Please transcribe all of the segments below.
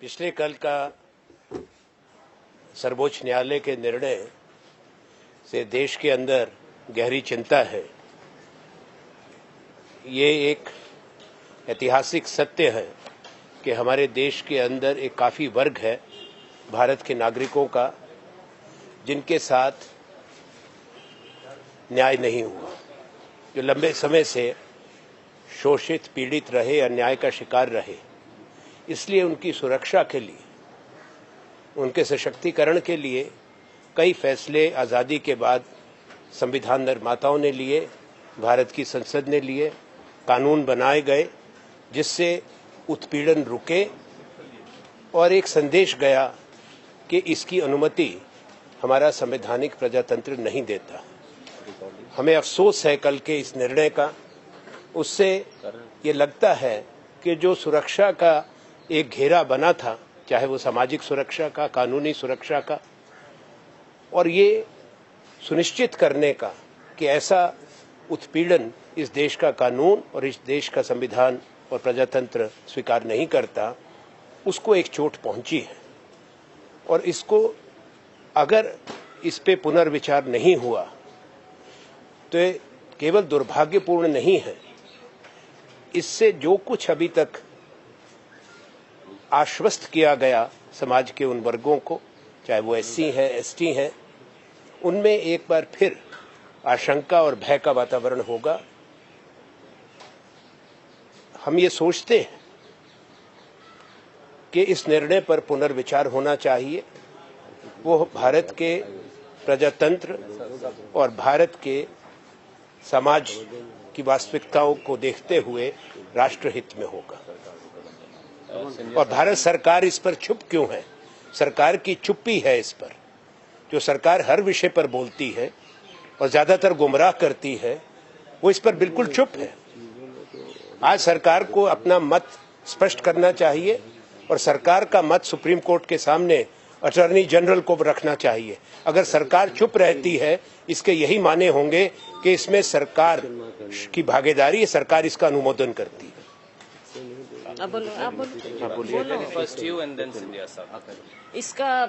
पिछले कल का सर्वोच्च न्यायालय के निर्णय से देश के अंदर गहरी चिंता है। ये एक ऐतिहासिक सत्य है कि हमारे देश के अंदर एक काफ़ी वर्ग है भारत के नागरिकों का जिनके साथ न्याय नहीं हुआ, जो लंबे समय से शोषित पीड़ित रहे, अन्याय का शिकार रहे। इसलिए उनकी सुरक्षा के लिए, उनके सशक्तिकरण के लिए कई फैसले आज़ादी के बाद संविधान निर्माताओं ने लिए, भारत की संसद ने लिए, कानून बनाए गए जिससे उत्पीड़न रुके और एक संदेश गया कि इसकी अनुमति हमारा संवैधानिक प्रजातंत्र नहीं देता। हमें अफसोस है कल के इस निर्णय का। उससे ये लगता है कि जो सुरक्षा का एक घेरा बना था, चाहे वो सामाजिक सुरक्षा का, कानूनी सुरक्षा का, और ये सुनिश्चित करने का कि ऐसा उत्पीड़न इस देश का कानून और इस देश का संविधान और प्रजातंत्र स्वीकार नहीं करता, उसको एक चोट पहुंची है। और इसको अगर इस पे पुनर्विचार नहीं हुआ तो ये केवल दुर्भाग्यपूर्ण नहीं है, इससे जो कुछ अभी तक आश्वस्त किया गया समाज के उन वर्गों को, चाहे वो एससी हैं, एसटी हैं, उनमें एक बार फिर आशंका और भय का वातावरण होगा। हम ये सोचते हैं कि इस निर्णय पर पुनर्विचार होना चाहिए। वो भारत के प्रजातंत्र और भारत के समाज की वास्तविकताओं को देखते हुए राष्ट्रहित में होगा। और भारत सरकार इस पर चुप क्यों है? सरकार की चुप्पी है इस पर। जो सरकार हर विषय पर बोलती है और ज्यादातर गुमराह करती है, वो इस पर बिल्कुल चुप है। आज सरकार को अपना मत स्पष्ट करना चाहिए और सरकार का मत सुप्रीम कोर्ट के सामने अटॉर्नी जनरल को रखना चाहिए। अगर सरकार चुप रहती है, इसके यही माने होंगे कि इसमें सरकार की भागीदारी है, सरकार इसका अनुमोदन करती है। आप बोलो। First you and then Sindhya sir. इसका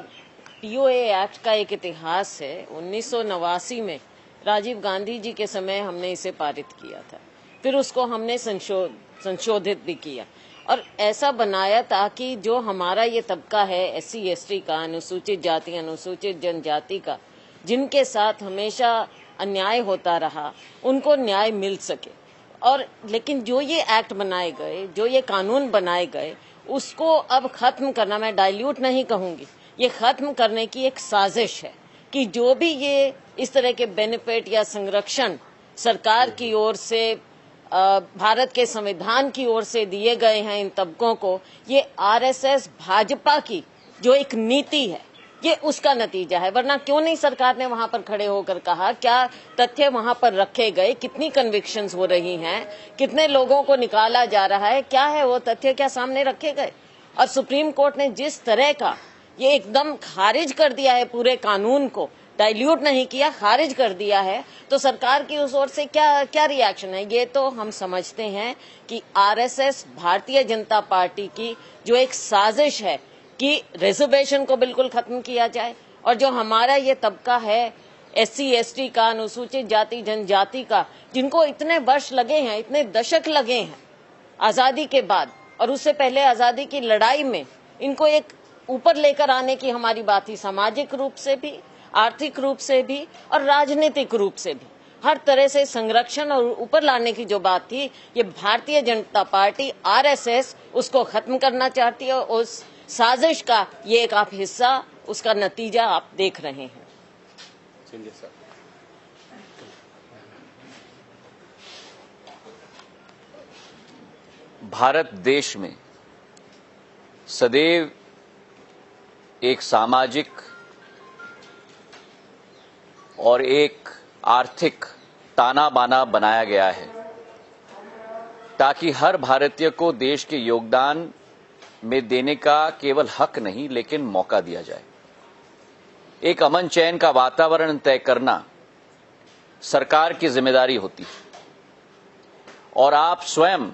पीओए एक्ट का एक इतिहास है। 1989 में राजीव गांधी जी के समय हमने इसे पारित किया था, फिर उसको हमने संशोधित भी किया और ऐसा बनाया ताकि जो हमारा ये तबका है एससी एसटी का, अनुसूचित जाति अनुसूचित जनजाति का, जिनके साथ हमेशा अन्याय होता रहा, उनको न्याय मिल सके। और लेकिन जो ये एक्ट बनाए गए, जो ये कानून बनाए गए, उसको अब खत्म करना, मैं डाइल्यूट नहीं कहूंगी, ये खत्म करने की एक साजिश है कि जो भी ये इस तरह के बेनिफिट या संरक्षण सरकार की ओर से, भारत के संविधान की ओर से दिए गए हैं इन तबकों को, ये आरएसएस भाजपा की जो एक नीति है, ये उसका नतीजा है। वरना क्यों नहीं सरकार ने वहां पर खड़े होकर कहा? क्या तथ्य वहां पर रखे गए? कितनी कन्विक्शंस हो रही हैं? कितने लोगों को निकाला जा रहा है? क्या है वो तथ्य? क्या सामने रखे गए? और सुप्रीम कोर्ट ने जिस तरह का ये एकदम खारिज कर दिया है, पूरे कानून को डाइल्यूट नहीं किया, खारिज कर दिया है, तो सरकार की उस ओर से क्या रिएक्शन है? ये तो हम समझते हैं कि आरएसएस, भारतीय जनता पार्टी की जो एक साजिश है कि रिजर्वेशन को बिल्कुल खत्म किया जाए और जो हमारा ये तबका है एससी एसटी का, अनुसूचित जाति जनजाति का, जिनको इतने वर्ष लगे हैं, इतने दशक लगे हैं आजादी के बाद और उससे पहले आजादी की लड़ाई में, इनको एक ऊपर लेकर आने की हमारी बात थी, सामाजिक रूप से भी, आर्थिक रूप से भी और राजनीतिक रूप से भी। हर तरह से संरक्षण और ऊपर लाने की जो बात थी, ये भारतीय जनता पार्टी आरएसएस उसको खत्म करना चाहती है। उस साजिश का ये एक आप हिस्सा, उसका नतीजा आप देख रहे हैं। भारत देश में सदैव एक सामाजिक और एक आर्थिक ताना बाना बनाया गया है ताकि हर भारतीय को देश के योगदान में देने का केवल हक नहीं लेकिन मौका दिया जाए। एक अमन चैन का वातावरण तय करना सरकार की जिम्मेदारी होती है और आप स्वयं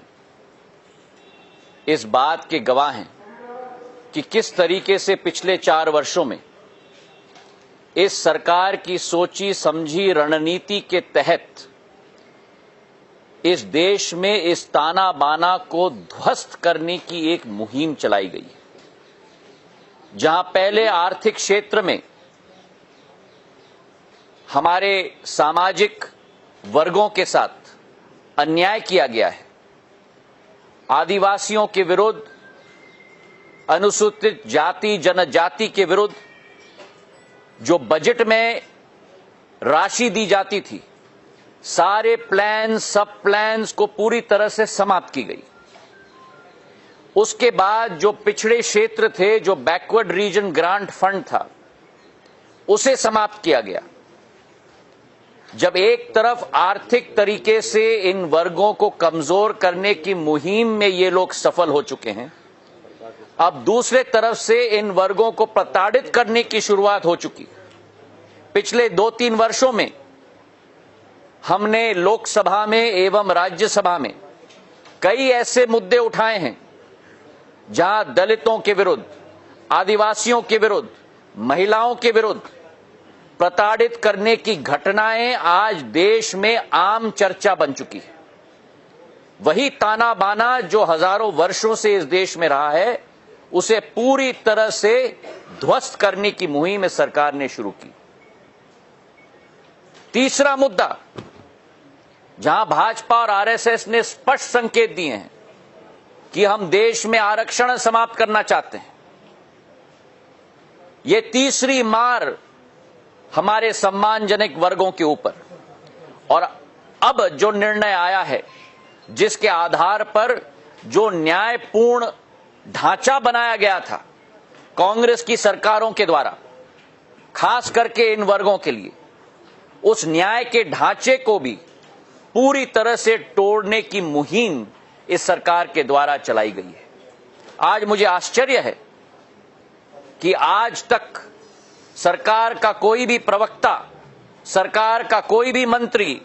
इस बात के गवाह हैं कि किस तरीके से पिछले 4 वर्षों में इस सरकार की सोची समझी रणनीति के तहत इस देश में इस ताना बाना को ध्वस्त करने की एक मुहिम चलाई गई है। जहां पहले आर्थिक क्षेत्र में हमारे सामाजिक वर्गों के साथ अन्याय किया गया है, आदिवासियों के विरुद्ध, अनुसूचित जाति जनजाति के विरुद्ध जो बजट में राशि दी जाती थी, सारे प्लान सब प्लान्स को पूरी तरह से समाप्त की गई। उसके बाद जो पिछड़े क्षेत्र थे, जो बैकवर्ड रीजन ग्रांट फंड था, उसे समाप्त किया गया। जब एक तरफ आर्थिक तरीके से इन वर्गों को कमजोर करने की मुहिम में ये लोग सफल हो चुके हैं, अब दूसरे तरफ से इन वर्गों को प्रताड़ित करने की शुरुआत हो चुकी। पिछले 2-3 वर्षों में हमने लोकसभा में एवं राज्यसभा में कई ऐसे मुद्दे उठाए हैं जहां दलितों के विरुद्ध, आदिवासियों के विरुद्ध, महिलाओं के विरुद्ध प्रताड़ित करने की घटनाएं आज देश में आम चर्चा बन चुकी है। वही ताना बाना जो हजारों वर्षों से इस देश में रहा है, उसे पूरी तरह से ध्वस्त करने की मुहिम सरकार ने शुरू की। तीसरा मुद्दा, जहां भाजपा और आरएसएस ने स्पष्ट संकेत दिए हैं कि हम देश में आरक्षण समाप्त करना चाहते हैं। यह तीसरी मार हमारे सम्मानजनक वर्गों के ऊपर, और अब जो निर्णय आया है, जिसके आधार पर जो न्यायपूर्ण ढांचा बनाया गया था कांग्रेस की सरकारों के द्वारा, खास करके इन वर्गों के लिए, उस न्याय के ढांचे को भी पूरी तरह से तोड़ने की मुहिम इस सरकार के द्वारा चलाई गई है। आज मुझे आश्चर्य है कि आज तक सरकार का कोई भी प्रवक्ता, सरकार का कोई भी मंत्री,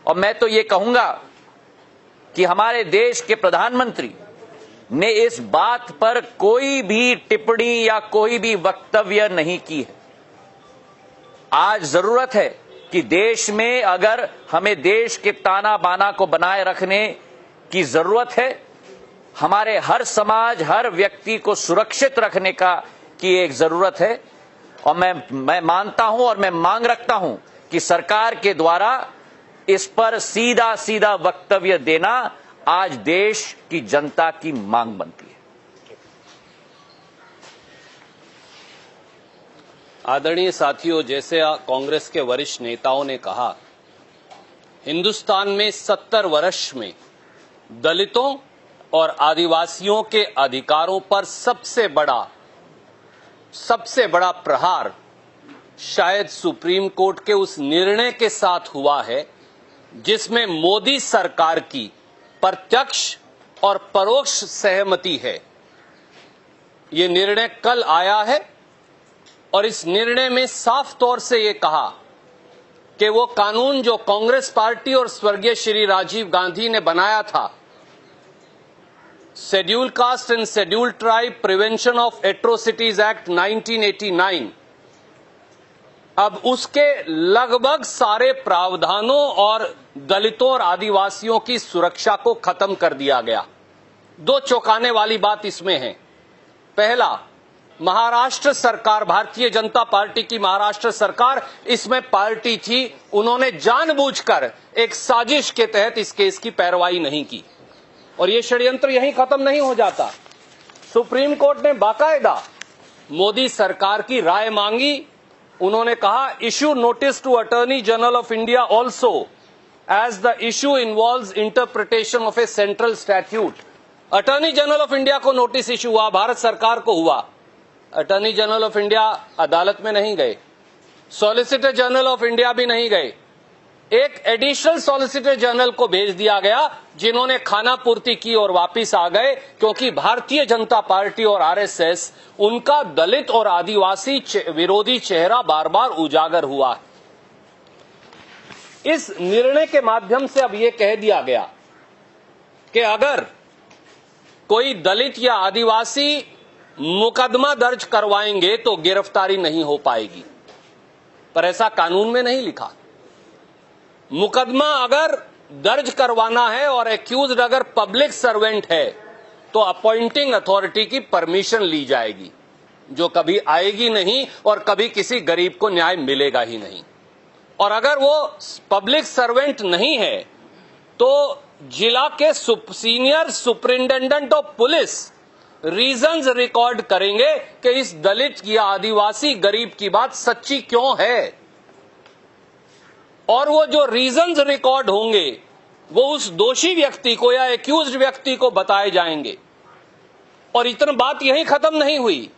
और मैं तो ये कहूंगा कि हमारे देश के प्रधानमंत्री ने इस बात पर कोई भी टिप्पणी या कोई भी वक्तव्य नहीं की है। आज जरूरत है कि देश में, अगर हमें देश के ताना बाना को बनाए रखने की जरूरत है, हमारे हर समाज, हर व्यक्ति को सुरक्षित रखने की एक जरूरत है। और मैं मानता हूं और मैं मांग रखता हूं कि सरकार के द्वारा इस पर सीधा सीधा वक्तव्य देना आज देश की जनता की मांग बनती है। आदरणीय साथियों, जैसे कांग्रेस के वरिष्ठ नेताओं ने कहा, हिंदुस्तान में 70 वर्ष में दलितों और आदिवासियों के अधिकारों पर सबसे बड़ा प्रहार शायद सुप्रीम कोर्ट के उस निर्णय के साथ हुआ है, जिसमें मोदी सरकार की प्रत्यक्ष और परोक्ष सहमति है। यह निर्णय कल आया है और इस निर्णय में साफ तौर से यह कहा कि वो कानून जो कांग्रेस पार्टी और स्वर्गीय श्री राजीव गांधी ने बनाया था, schedule caste and schedule tribe prevention of atrocities act 1989, अब उसके लगभग सारे प्रावधानों और दलितों और आदिवासियों की सुरक्षा को खत्म कर दिया गया। 2 चौंकाने वाली बात इसमें है। पहला, महाराष्ट्र सरकार, भारतीय जनता पार्टी की महाराष्ट्र सरकार इसमें पार्टी थी, उन्होंने जानबूझकर एक साजिश के तहत इस केस की पैरवाई नहीं की, और यह षड्यंत्र यहीं खत्म नहीं हो जाता। सुप्रीम कोर्ट ने बाकायदा मोदी सरकार की राय मांगी। उन्होंने कहा, issue notice to attorney general of India also as the issue involves interpretation of a central statute. Attorney general of India को नोटिस इश्यू हुआ, भारत सरकार को हुआ। अटॉर्नी जनरल ऑफ इंडिया अदालत में नहीं गए, सॉलिसिटर जनरल ऑफ इंडिया भी नहीं गए, एक एडिशनल सॉलिसिटर जनरल को भेज दिया गया, जिन्होंने खाना पूर्ति की और वापिस आ गए, क्योंकि भारतीय जनता पार्टी और आरएसएस, उनका दलित और आदिवासी विरोधी चेहरा बार बार उजागर हुआ। इस निर्णय के माध्यम से अब यह कह दिया गया कि अगर कोई दलित या आदिवासी मुकदमा दर्ज करवाएंगे तो गिरफ्तारी नहीं हो पाएगी, पर ऐसा कानून में नहीं लिखा। मुकदमा अगर दर्ज करवाना है और एक्यूज्ड अगर पब्लिक सर्वेंट है तो अपॉइंटिंग अथॉरिटी की परमिशन ली जाएगी, जो कभी आएगी नहीं और कभी किसी गरीब को न्याय मिलेगा ही नहीं। और अगर वो पब्लिक सर्वेंट नहीं है तो जिला के senior superintendent of police reasons record करेंगे कि इस दलित या आदिवासी गरीब की बात सच्ची क्यों है, और वो जो रीजंस रिकॉर्ड होंगे वो उस दोषी व्यक्ति को या एक्यूज्ड व्यक्ति को बताए जाएंगे। और इतना बात यहीं खत्म नहीं हुई,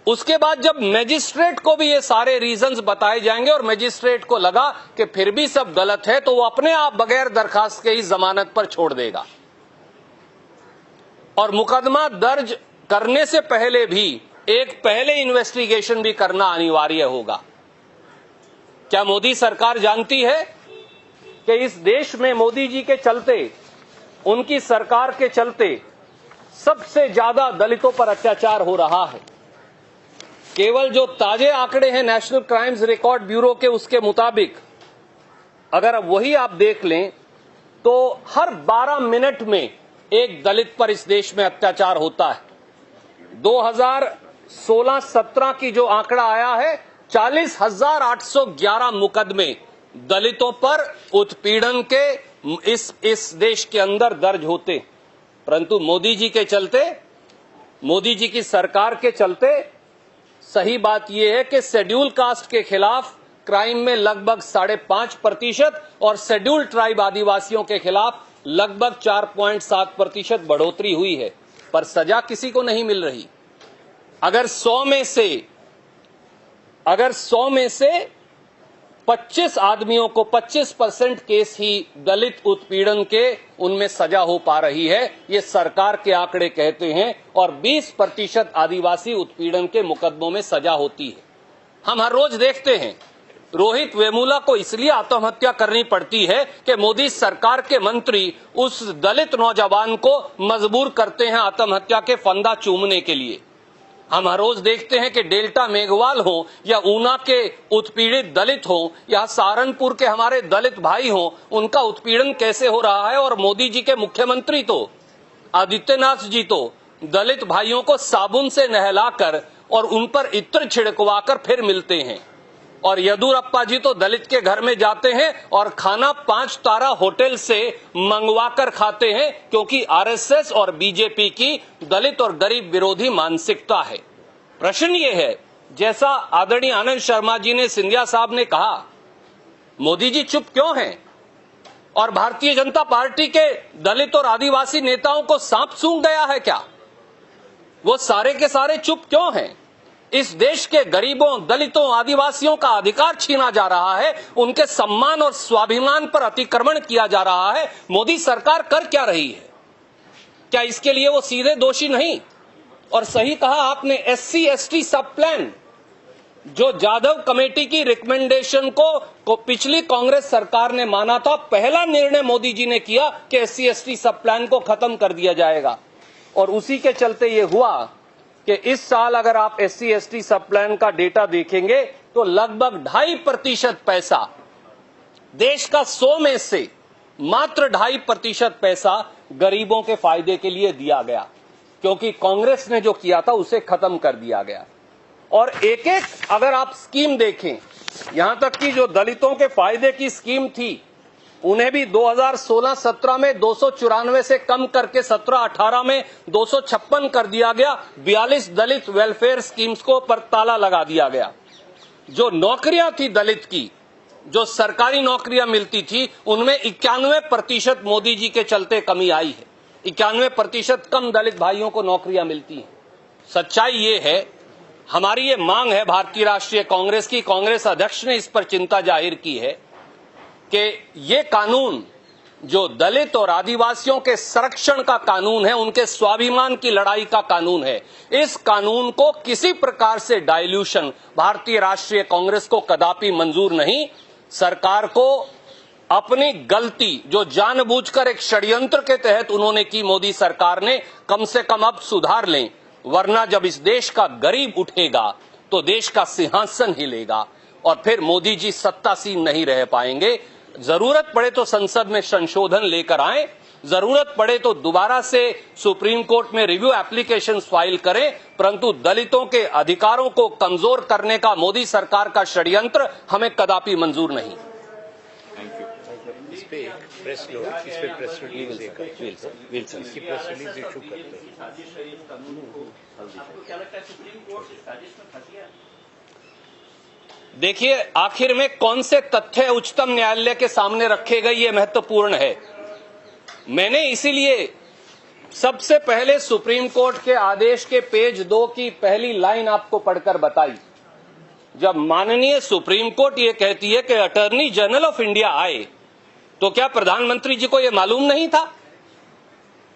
उसके बाद जब मैजिस्ट्रेट को भी ये सारे रीजंस बताए जाएंगे और मैजिस्ट्रेट को लगा कि फिर भी सब गलत है तो वो अपने आप बगैर दरखास्त के ही जमानत पर छोड़ देगा। और मुकदमा दर्ज करने से पहले भी एक पहले इन्वेस्टिगेशन भी करना अनिवार्य होगा। क्या मोदी सरकार जानती है कि इस देश में मोदी जी के चलते, उनकी सरकार के चलते सबसे ज्यादा दलितों पर अत्याचार हो रहा है? केवल जो ताजे आंकड़े हैं नेशनल क्राइम्स रिकॉर्ड ब्यूरो के, उसके मुताबिक अगर वही आप देख लें तो हर 12 मिनट में एक दलित पर इस देश में अत्याचार होता है। 2016-17 की जो आंकड़ा आया है, 40,811 मुकदमे दलितों पर उत्पीड़न के इस देश के अंदर दर्ज होते। परंतु मोदी जी के चलते, मोदी जी की सरकार के चलते सही बात यह है कि शेड्यूल कास्ट के खिलाफ क्राइम में लगभग 5.5% और शेड्यूल ट्राइब आदिवासियों के खिलाफ लगभग 4.7% बढ़ोतरी हुई है, पर सजा किसी को नहीं मिल रही। अगर 100 में से 25 आदमियों को 25% केस ही दलित उत्पीड़न के उनमें सजा हो पा रही है, ये सरकार के आंकड़े कहते हैं, और 20% आदिवासी उत्पीड़न के मुकदमों में सजा होती है। हम हर रोज देखते हैं रोहित वेमुला को इसलिए आत्महत्या करनी पड़ती है कि मोदी सरकार के मंत्री उस दलित नौजवान को मजबूर करते हैं आत्महत्या के फंदा चूमने के लिए। हम हर रोज देखते हैं कि डेल्टा मेघवाल हो या ऊना के उत्पीड़ित दलित हो या सहारनपुर के हमारे दलित भाई हो, उनका उत्पीड़न कैसे हो रहा है। और मोदी जी के मुख्यमंत्री तो आदित्यनाथ जी तो दलित भाइयों को साबुन से नहलाकर और उन पर इत्र छिड़कवाकर फिर मिलते हैं। और येदियुरप्पा जी तो दलित के घर में जाते हैं और खाना 5 तारा होटल से मंगवाकर खाते हैं, क्योंकि आरएसएस और बीजेपी की दलित और गरीब विरोधी मानसिकता है। प्रश्न ये है, जैसा आदरणीय आनंद शर्मा जी ने, सिंधिया साहब ने कहा, मोदी जी चुप क्यों हैं? और भारतीय जनता पार्टी के दलित और आदिवासी नेताओं को सांप सूंघ गया है क्या? वो सारे के सारे चुप क्यों हैं? इस देश के गरीबों, दलितों, आदिवासियों का अधिकार छीना जा रहा है, उनके सम्मान और स्वाभिमान पर अतिक्रमण किया जा रहा है। मोदी सरकार कर क्या रही है? क्या इसके लिए वो सीधे दोषी नहीं? और सही कहा आपने, SC/ST सब प्लान, जो जाधव कमेटी की रिकमेंडेशन को पिछली कांग्रेस सरकार ने माना था, पहला निर्णय मोदी जी ने किया कि SC/ST सब प्लान को खत्म कर दिया जाएगा। और उसी के चलते ये हुआ कि इस साल अगर आप SC/ST सब प्लान का डेटा देखेंगे तो लगभग 2.5% पैसा, देश का 100 में से मात्र 2.5% पैसा गरीबों के फायदे के लिए दिया गया, क्योंकि कांग्रेस ने जो किया था उसे खत्म कर दिया गया। और एक एक अगर आप स्कीम देखें, यहां तक कि जो दलितों के फायदे की स्कीम थी उन्हें भी 2016-17 में 294 से कम करके 17-18 में 256 कर दिया गया। 42 दलित वेलफेयर स्कीम्स को पर ताला लगा दिया गया। जो नौकरियां थी दलित की, जो सरकारी नौकरियां मिलती थी, उनमें 91% मोदी जी के चलते कमी आई है। 91% कम दलित भाइयों को नौकरियां मिलती हैं। सच्चाई ये है, हमारी ये मांग है भारतीय राष्ट्रीय कांग्रेस की, कांग्रेस अध्यक्ष ने इस पर चिंता जाहिर की है कि ये कानून जो दलित और आदिवासियों के संरक्षण का कानून है, उनके स्वाभिमान की लड़ाई का कानून है, इस कानून को किसी प्रकार से डाइल्यूशन भारतीय राष्ट्रीय कांग्रेस को कदापि मंजूर नहीं। सरकार को अपनी गलती जो जानबूझकर एक षड्यंत्र के तहत उन्होंने की, मोदी सरकार ने, कम से कम अब सुधार लें। वरना जब इस देश का गरीब उठेगा तो देश का सिंहासन हिलेगा और फिर मोदी जी सत्तासीन नहीं रह पाएंगे। जरूरत पड़े तो संसद में संशोधन लेकर आए, जरूरत पड़े तो दोबारा से सुप्रीम कोर्ट में रिव्यू एप्लीकेशन फाइल करें, परंतु दलितों के अधिकारों को कमजोर करने का मोदी सरकार का षड्यंत्र हमें कदापि मंजूर नहीं। इस पे एक प्रेस नोट, इस पे प्रेस रिलीज इसकी प्रेस रिलीज इशू करते हैं। देखिए, आखिर में कौन से तथ्य उच्चतम न्यायालय के सामने रखे गए ये महत्वपूर्ण है। मैंने इसीलिए सबसे पहले सुप्रीम कोर्ट के आदेश के पेज 2 की पहली लाइन आपको पढ़कर बताई। जब माननीय सुप्रीम कोर्ट ये कहती है कि अटॉर्नी जनरल ऑफ इंडिया आए, तो क्या प्रधानमंत्री जी को यह मालूम नहीं था?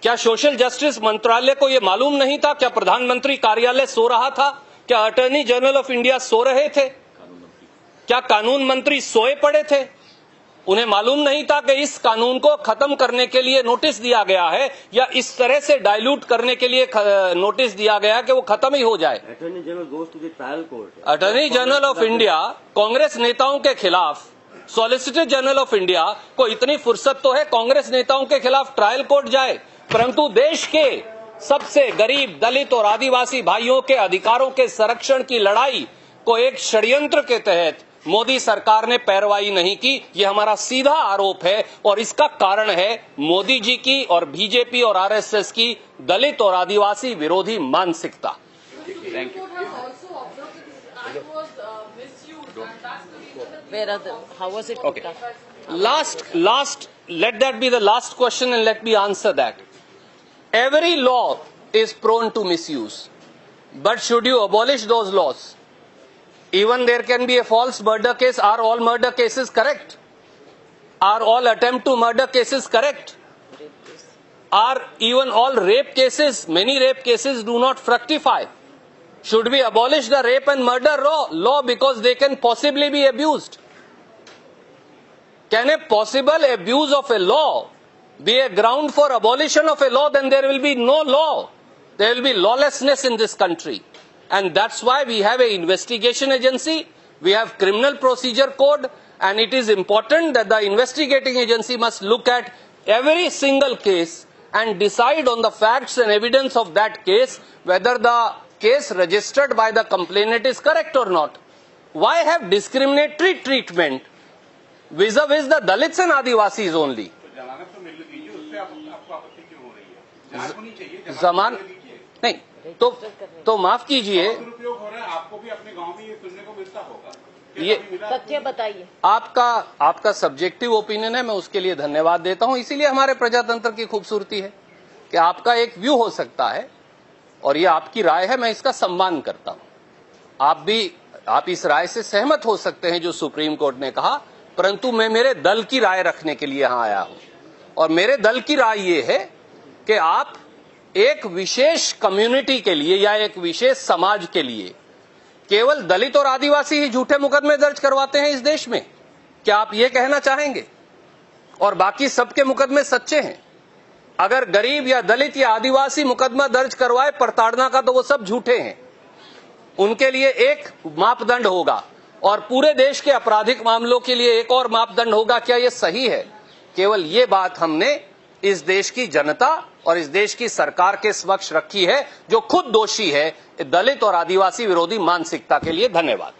क्या सोशल जस्टिस मंत्रालय को यह मालूम नहीं था? क्या प्रधानमंत्री कार्यालय सो रहा था? क्या attorney general of India so रहे थे? क्या कानून मंत्री सोए पड़े थे? उन्हें मालूम नहीं था कि इस कानून को खत्म करने के लिए नोटिस दिया गया है या इस तरह से डाइल्यूट करने के लिए नोटिस दिया गया कि वो खत्म ही हो जाए? Attorney general goes to the trial court. Attorney general of India Congress नेताओं के खिलाफ, सॉलिसिटर जनरल ऑफ इंडिया को इतनी फुर्सत तो है कांग्रेस नेताओं के खिलाफ ट्रायल कोर्ट जाए, परंतु देश के सबसे गरीब दलित और आदिवासी भाइयों के अधिकारों के संरक्षण की लड़ाई को एक षड्यंत्र के तहत मोदी सरकार ने पैरवाई नहीं की। यह हमारा सीधा आरोप है और इसका कारण है मोदी जी की और बीजेपी और आरएसएस की दलित और आदिवासी विरोधी मानसिकता। How was it? Okay. Last, let that be the last question and let me answer that. Every law is prone to misuse, but should you abolish those laws? Even there can be a false murder case. Are all murder cases correct? Are all attempt to murder cases correct? Are even all rape cases, many rape cases do not fructify? Should we abolish the rape and murder law because they can possibly be abused? Can a possible abuse of a law be a ground for abolition of a law? Then there will be no law. There will be lawlessness in this country. And that's why we have an investigation agency, we have criminal procedure code, and it is important that the investigating agency must look at every single case and decide on the facts and evidence of that case whether the case registered by the complainant is correct or not. Why have discriminatory treatment vis-a-vis the Dalits and Adivasis only? Zaman नहीं तो माफ कीजिए, आपको भी अपने गांव में ये सुनने को मिलता होगा। ये तथ्य बताइए। आपका सब्जेक्टिव ओपिनियन है, मैं उसके लिए धन्यवाद देता हूं। इसीलिए हमारे प्रजातंत्र की खूबसूरती है कि आपका एक व्यू हो सकता है और ये आपकी राय है, मैं इसका सम्मान करता हूं। आप इस राय से सहमत हो सकते हैं जो सुप्रीम कोर्ट ने कहा, परंतु मैं मेरे दल की राय रखने के लिए यहां आया हूं और मेरे दल की राय ये है कि आप एक विशेष कम्युनिटी के लिए या एक विशेष समाज के लिए केवल दलित और आदिवासी ही झूठे मुकदमे दर्ज करवाते हैं इस देश में? क्या आप ये कहना चाहेंगे? और बाकी सबके मुकदमे सच्चे हैं? अगर गरीब या दलित या आदिवासी मुकदमा दर्ज करवाए प्रताड़ना का तो वो सब झूठे हैं। उनके लिए एक मापदंड होगा और पूरे देश के आपराधिक मामलों के लिए एक और मापदंड होगा। क्या ये सही है? केवल ये बात हमने इस देश की जनता और इस देश की सरकार के समक्ष रखी है, जो खुद दोषी है दलित और आदिवासी विरोधी मानसिकता के लिए। धन्यवाद।